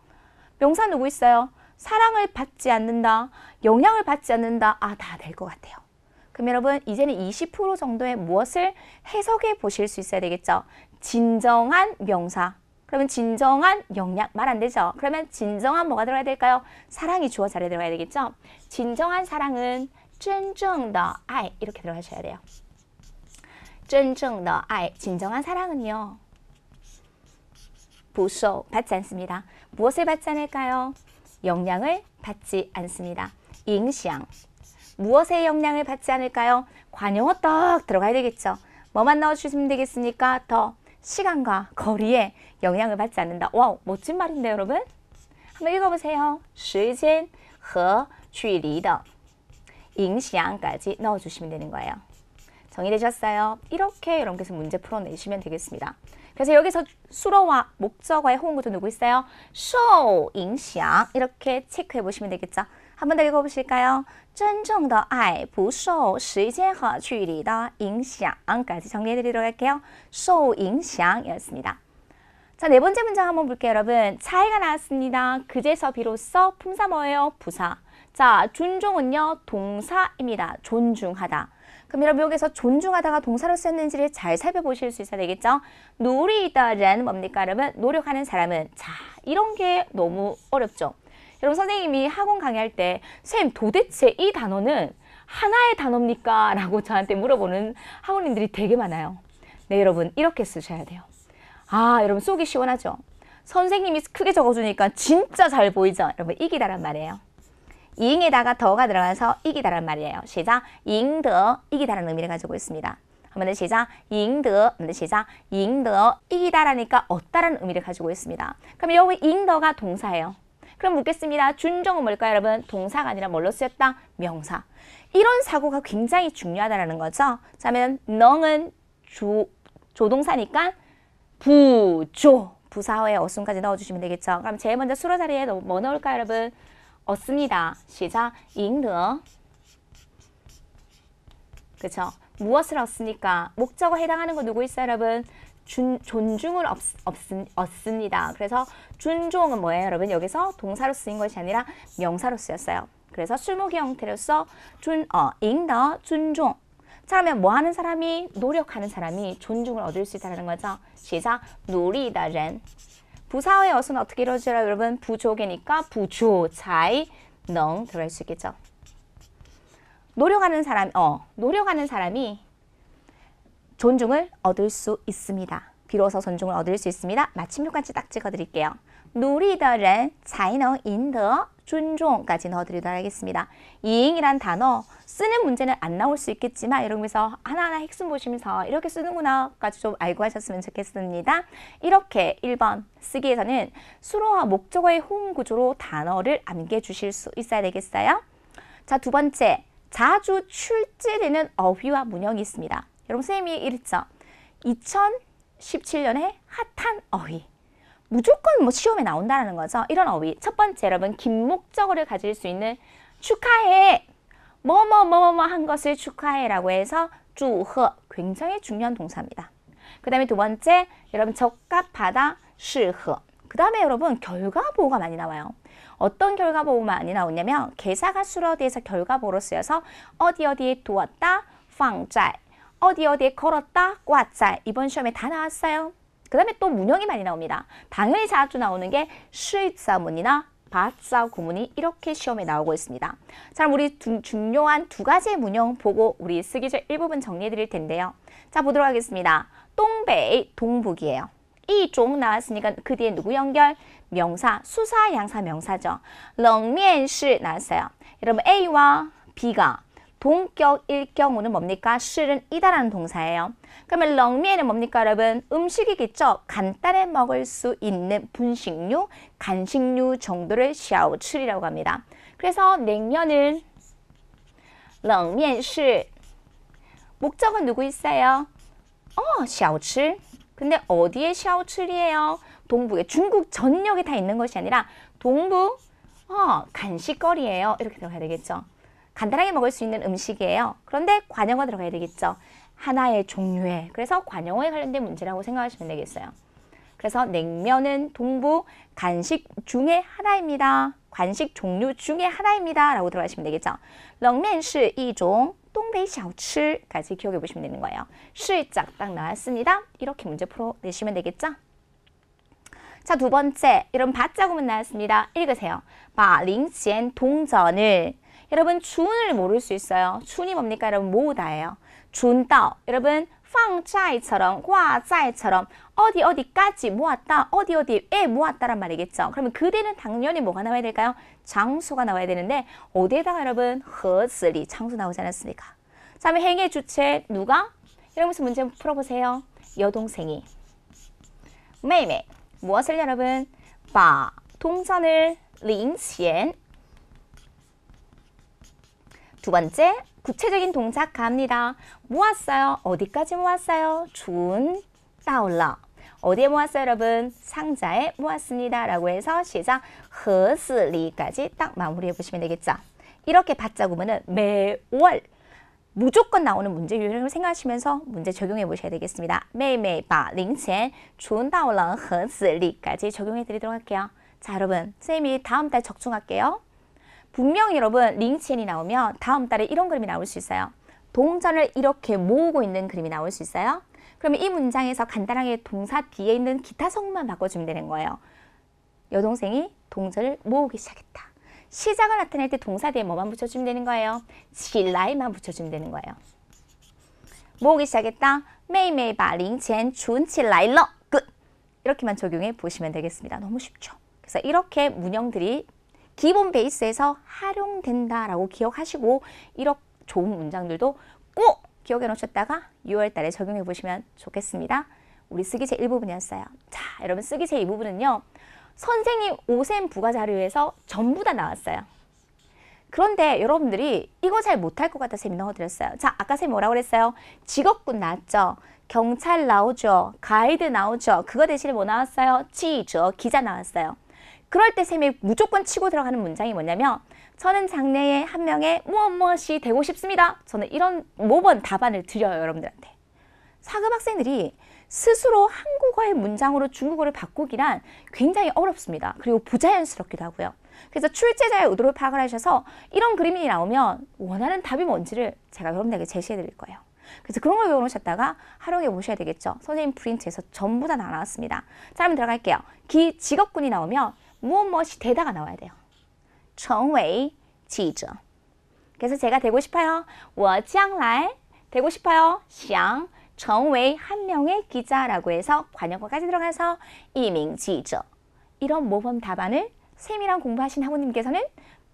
명사 누구 있어요? 사랑을 받지 않는다, 영향을 받지 않는다. 아, 다 될 것 같아요. 그럼 여러분 이제는 20% 정도의 무엇을 해석해 보실 수 있어야 되겠죠. 진정한 명사. 그러면 진정한 영향 말 안 되죠. 그러면 진정한 뭐가 들어가야 될까요? 사랑이 주어 자리에 들어가야 되겠죠. 진정한 사랑은 真正的爱 이렇게 들어가셔야 돼요. 真正的爱 진정한 사랑은요. 不受 받지 않습니다. 무엇을 받지 않을까요? 영향을 받지 않습니다. 影响 무엇의 영향을 받지 않을까요? 관용어 딱 들어가야 되겠죠. 뭐만 넣어주시면 되겠습니까? 더 시간과 거리에 영향을 받지 않는다. 와우, 멋진 말인데요, 여러분? 한번 읽어보세요. 时间和距离的影响까지 넣어주시면 되는 거예요. 정리되셨어요? 이렇게 여러분께서 문제 풀어내시면 되겠습니다. 그래서 여기서 수로와 목적어의 호응구도 누구 있어요? 受影响 이렇게 체크해 보시면 되겠죠. 한 번 더 읽어보실까요? 真正的爱不受时间和距离的影响까지 정리해드리도록 할게요. 受影响이었습니다. 자, 네 번째 문장 한번 볼게요, 여러분. 차이가 나왔습니다. 그제서 비로소 품사 뭐예요? 부사. 자, 존중은요 동사입니다. 존중하다. 그럼 여러분 여기서 존중하다가 동사로 쓰였는지를 잘 살펴보실 수 있어야 되겠죠? 누리다는 뭡니까 여러분? 노력하는 사람은. 자, 이런 게 너무 어렵죠? 여러분 선생님이 학원 강의할 때 선생님 도대체 이 단어는 하나의 단어입니까? 라고 저한테 물어보는 학원님들이 되게 많아요. 네 여러분 이렇게 쓰셔야 돼요. 아 여러분 쏘기 시원하죠? 선생님이 크게 적어주니까 진짜 잘 보이죠? 여러분 이기다란 말이에요. 잉에다가 더가 들어가서 이기다란 말이에요. 시작. 잉더 이기다라는 의미를 가지고 있습니다. 한번 더 시작. 잉더 한번 더 시작. 잉더 이기다라니까 얻다라는 의미를 가지고 있습니다. 그럼 여기 잉더가 동사예요. 그럼 묻겠습니다. 준종은 뭘까요 여러분? 동사가 아니라 뭘로 쓰였다? 명사. 이런 사고가 굉장히 중요하다는 거죠. 자, 그러면 넝은 조동사니까 부조. 부사어의 어순까지 넣어주시면 되겠죠. 그럼 제일 먼저 수로 자리에 뭐 넣을까요 여러분? 얻습니다. 시작. 잉더. 그쵸? 무엇을 얻습니까? 목적어 해당하는 거 누구 있어요 여러분? 존중을 얻습니다. 그래서 준종은 뭐예요 여러분? 여기서 동사로 쓰인 것이 아니라 명사로 쓰였어요. 그래서 술모기 형태로서 잉더 준종. 자 그러면 뭐 하는 사람이? 노력하는 사람이 존중을 얻을 수 있다는 거죠. 시작. 누리다른. 부사어의 어순은 어떻게 이루어져요 여러분? 부조개니까 부조, 잘, 능 들어갈 수 있겠죠. 노력하는 사람이 존중을 얻을 수 있습니다. 비로소 존중을 얻을 수 있습니다. 마침표까지 딱 찍어드릴게요. 누리더는才能赢得 존중까지 넣어드리도록 하겠습니다. 이잉이란 단어 쓰는 문제는 안 나올 수 있겠지만 여러분께서 하나하나 핵심 보시면서 이렇게 쓰는구나까지 좀 알고 하셨으면 좋겠습니다. 이렇게 1번 쓰기에서는 수로와 목적어의 호응 구조로 단어를 암기해주실 수 있어야 되겠어요. 자, 두 번째, 자주 출제되는 어휘와 문형이 있습니다. 여러분 선생님이 이랬죠. 2017년에 핫한 어휘. 무조건 뭐 시험에 나온다는 거죠. 이런 어휘. 첫 번째 여러분 긴 목적어를 가질 수 있는 축하해. 뭐뭐뭐뭐 한 것을 축하해라고 해서祝贺 굉장히 중요한 동사입니다. 그 다음에 두 번째 여러분 적합하다 适合. 그 다음에 여러분 결과보호가 많이 나와요. 어떤 결과보호가 많이 나오냐면 개사가 수로돼서 결과보호로 쓰여서 어디어디에 두었다 放在 어디어디에 걸었다 挂在 이번 시험에 다 나왔어요. 그 다음에 또 문형이 많이 나옵니다. 당연히 자주 나오는 게 수입사문이나 바사 구문이 이렇게 시험에 나오고 있습니다. 자, 그럼 우리 중요한 두 가지의 문형 보고 우리 쓰기절 일부분 정리해 드릴 텐데요. 자, 보도록 하겠습니다. 동北, 동북이에요. 이종 나왔으니까 그 뒤에 누구 연결? 명사, 수사, 양사, 명사죠. 冷面是 나왔어요. 여러분 A와 B가 동격일 경우는 뭡니까? 실은 이다라는 동사예요. 그러면 冷面은 뭡니까 여러분? 음식이겠죠? 간단히 먹을 수 있는 분식류, 간식류 정도를 小吃이라고 합니다. 그래서 냉면은 冷面是 목적은 누구 있어요? 小吃. 근데 어디에 小吃이에요? 동북에 중국 전역에 다 있는 것이 아니라 동북 간식거리예요. 이렇게 들어가야 되겠죠. 간단하게 먹을 수 있는 음식이에요. 그런데 관용어 들어가야 되겠죠. 하나의 종류에. 그래서 관용어에 관련된 문제라고 생각하시면 되겠어요. 그래서 냉면은 동북 간식 중에 하나입니다. 간식 종류 중에 하나입니다. 라고 들어가시면 되겠죠. 冷面是一种东北小吃까지 기억해 보시면 되는 거예요. 실짝 딱 나왔습니다. 이렇게 문제 풀어내시면 되겠죠. 자, 두 번째. 이런 바자구문 나왔습니다. 읽으세요. 把零钱 동전을 여러분 준을 모를 수 있어요. 준이 뭡니까 여러분? 모으다예요. 준다. 여러분 放债처럼 挂债처럼 어디까지 모았다. 어디에 모았다란 말이겠죠. 그러면 그대는 당연히 뭐가 나와야 될까요? 장소가 나와야 되는데 어디에다가 여러분 盒子里 장소 나오지 않았습니까? 자, 그러면 행의 주체 누가? 이러면서 문제 풀어보세요. 여동생이. 妹妹 무엇을 여러분? 把 동전을 零钱 두 번째, 구체적인 동작 갑니다. 모았어요. 어디까지 모았어요? 준, 따올라. 어디에 모았어요, 여러분? 상자에 모았습니다. 라고 해서 시작, 盒子里까지 딱 마무리해 보시면 되겠죠. 이렇게 받자구문은 매월 무조건 나오는 문제 유형을 생각하시면서 문제 적용해 보셔야 되겠습니다. 妹妹把零钱存到了盒子里까지 적용해 드리도록 할게요. 자, 여러분, 선생님이 다음 달 적중할게요. 분명히 여러분 링첸이 나오면 다음 달에 이런 그림이 나올 수 있어요. 동전을 이렇게 모으고 있는 그림이 나올 수 있어요. 그러면 이 문장에서 간단하게 동사 뒤에 있는 기타 성만 바꿔주면 되는 거예요. 여동생이 동전을 모으기 시작했다. 시작을 나타낼 때 동사 뒤에 뭐만 붙여주면 되는 거예요? 起来만 붙여주면 되는 거예요. 모으기 시작했다. 妹妹把零钱存起来了. 끝. 이렇게만 적용해 보시면 되겠습니다. 너무 쉽죠? 그래서 이렇게 문형들이 기본 베이스에서 활용된다라고 기억하시고 이렇게 좋은 문장들도 꼭 기억해 놓으셨다가 6월 달에 적용해 보시면 좋겠습니다. 우리 쓰기 제1부분이었어요. 자, 여러분 쓰기 제2부분은요. 선생님 오셈 부가 자료에서 전부 다 나왔어요. 그런데 여러분들이 이거 잘 못할 것 같아서 쌤이 넣어드렸어요. 자, 아까 쌤이 뭐라고 그랬어요? 직업군 나왔죠? 경찰 나오죠? 가이드 나오죠? 그거 대신에 뭐 나왔어요? 기자, 기자 나왔어요. 그럴 때 쌤이 무조건 치고 들어가는 문장이 뭐냐면 저는 장래에 한 명의 무엇이 되고 싶습니다. 저는 이런 모범 답안을 드려요, 여러분들한테. 4급 학생들이 스스로 한국어의 문장으로 중국어를 바꾸기란 굉장히 어렵습니다. 그리고 부자연스럽기도 하고요. 그래서 출제자의 의도를 파악을 하셔서 이런 그림이 나오면 원하는 답이 뭔지를 제가 여러분들에게 제시해 드릴 거예요. 그래서 그런 걸 외워놓으셨다가 활용해 보셔야 되겠죠. 선생님 프린트에서 전부 다 나왔습니다. 자, 한번 들어갈게요. 직업군이 나오면 무엇이 되다가 나와야 돼요. 成为记者. 그래서 제가 되고 싶어요. 我将来 되고 싶어요. 想成为한 명의 기자라고 해서 관용어까지 들어가서 一名记者. 이런 모범 답안을 쌤이랑 공부하신 학우님께서는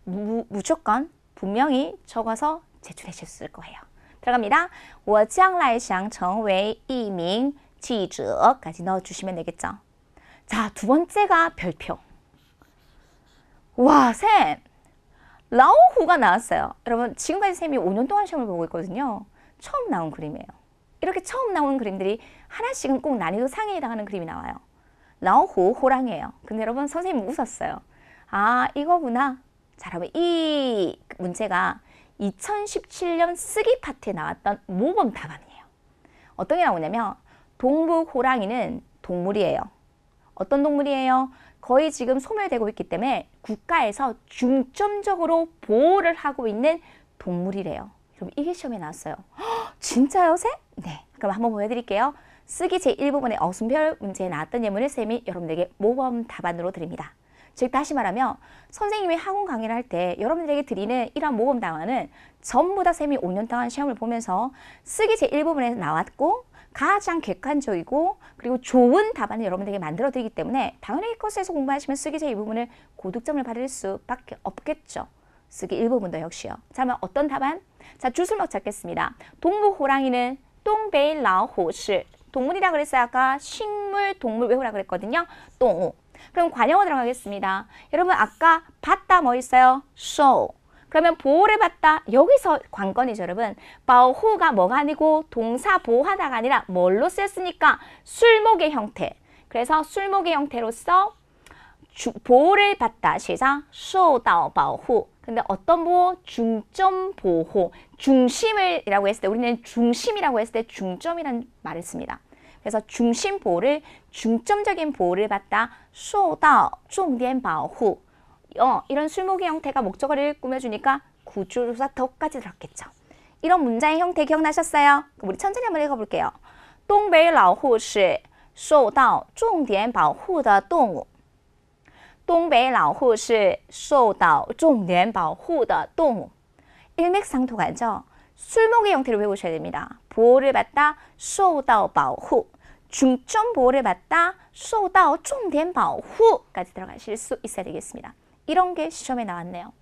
무조건 분명히 적어서 제출해 주실 거예요. 들어갑니다. 我将来想成为一名记者까지 넣어주시면 되겠죠. 자, 두 번째가 별표. 와, 쌤! 라오후가 나왔어요. 여러분, 지금까지 쌤이 5년 동안 시험을 보고 있거든요. 처음 나온 그림이에요. 이렇게 처음 나온 그림들이 하나씩은 꼭 난이도 상위에 해당하는 그림이 나와요. 라오후, 호랑이에요. 근데 여러분, 선생님 웃었어요. 아, 이거구나. 자, 여러분, 이 문제가 2017년 쓰기 파트에 나왔던 모범 답안이에요. 어떤 게 나오냐면 동북 호랑이는 동물이에요. 어떤 동물이에요? 거의 지금 소멸되고 있기 때문에 국가에서 중점적으로 보호를 하고 있는 동물이래요. 그럼 이게 시험에 나왔어요. 허, 진짜요, 쌤? 네. 그럼 한번 보여드릴게요. 쓰기 제1부분의 어순별 문제에 나왔던 예문을 쌤이 여러분들에게 모범 답안으로 드립니다. 즉 다시 말하면 선생님이 학원 강의를 할 때 여러분들에게 드리는 이러한 모범 답안은 전부 다 쌤이 5년 동안 시험을 보면서 쓰기 제1부분에서 나왔고 가장 객관적이고 그리고 좋은 답안을 여러분들에게 만들어 드리기 때문에 당연히 코스에서 공부하시면 쓰기 제2부분을 고득점을 받을 수밖에 없겠죠. 쓰기 1부분도 역시요. 자, 그러면 어떤 답안? 자, 주술목 찾겠습니다. 동북 호랑이는 동베이 라오호시. 동물이라 그랬어요. 아까 식물, 동물 외우라 그랬거든요. 동우. 그럼 관용어 들어가겠습니다. 여러분 아까 받다 뭐 있어요? show. 그러면 보호를 받다. 여기서 관건이죠, 여러분. 보호가 뭐가 아니고 동사 보호하다가 아니라 뭘로 쓰였으니까 술목의 형태. 그래서 술목의 형태로서 보호를 받다. 시작. 受到保护. 근데 어떤 보호? 중점 보호. 중심이라고 했을 때 우리는 중심이라고 했을 때 중점이라는 말을 씁니다. 그래서 중심 보호를 중점적인 보호를 받다. 受到重点保护. 이런 술목의 형태가 목적어를 꾸며주니까 구조조사 더까지 들었겠죠. 이런 문장의 형태 기억나셨어요? 그럼 우리 천천히 한번 읽어볼게요. 东北老虎是受到重点保护的动物。东北老虎是受到重点保护的动物。 일맥상통하죠? 술목의 형태를 외우셔야 됩니다. 보호를 받다, 受到保护. 중점 보호를 받다, 受到重点保护까지 들어가실 수 있어야 되겠습니다. 이런 게 시험에 나왔네요.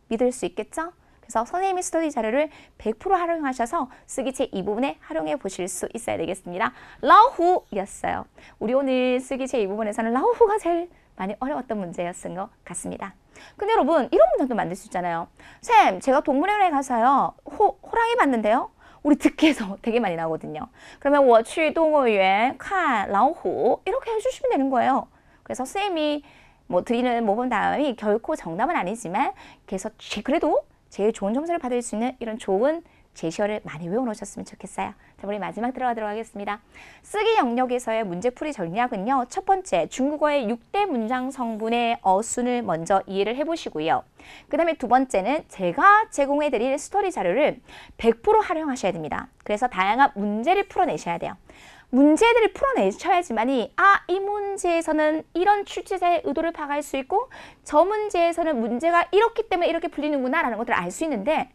믿을 수 있겠죠? 그래서 선생님이 스터디 자료를 100% 활용하셔서 쓰기 제2부분에 활용해 보실 수 있어야 되겠습니다. 라오후였어요. 우리 오늘 쓰기 제2부분에서는 라오후가 제일 많이 어려웠던 문제였던 것 같습니다. 근데 여러분 이런 문장도 만들 수 있잖아요. 쌤, 제가 동물원에 가서요. 호랑이 봤는데요. 우리 듣기에서 되게 많이 나오거든요. 그러면 我去动物园看老虎 이렇게 해주시면 되는 거예요. 그래서 쌤이 뭐 드리는 모범 답이 결코 정답은 아니지만 그래서 그래도 제일 좋은 점수를 받을 수 있는 이런 좋은 제시어를 많이 외워놓으셨으면 좋겠어요. 자, 우리 마지막 들어가도록 하겠습니다. 쓰기 영역에서의 문제풀이 전략은요. 첫 번째, 중국어의 6대 문장 성분의 어순을 먼저 이해를 해보시고요. 그 다음에 두 번째는 제가 제공해드릴 스토리 자료를 100% 활용하셔야 됩니다. 그래서 다양한 문제를 풀어내셔야 돼요. 문제들을 풀어내셔야지만이 이 문제에서는 이런 출제자의 의도를 파악할 수 있고 저 문제에서는 문제가 이렇기 때문에 이렇게 풀리는구나 라는 것들을 알 수 있는데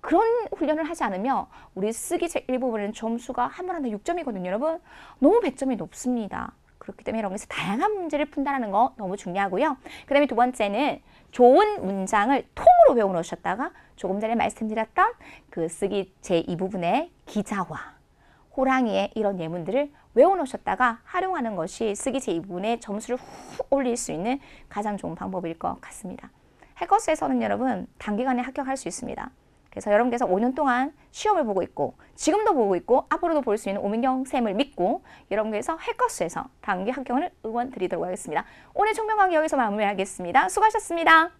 그런 훈련을 하지 않으면 우리 쓰기 책 1부분은 점수가 한 번 한다 6점이거든요. 여러분 너무 배점이 높습니다. 그렇기 때문에 여러분께서 다양한 문제를 푼다는 거 너무 중요하고요. 그 다음에 두 번째는 좋은 문장을 통으로 외워놓으셨다가 조금 전에 말씀드렸던 그 쓰기 제2부분의 기자와 호랑이의 이런 예문들을 외워놓으셨다가 활용하는 것이 쓰기 제2부분의 점수를 훅 올릴 수 있는 가장 좋은 방법일 것 같습니다. 해커스에서는 여러분 단기간에 합격할 수 있습니다. 그래서 여러분께서 5년 동안 시험을 보고 있고 지금도 보고 있고 앞으로도 볼 수 있는 오민경 쌤을 믿고 여러분께서 해커스에서 단기 합격을 응원드리도록 하겠습니다. 오늘 총평 강의 여기서 마무리하겠습니다. 수고하셨습니다.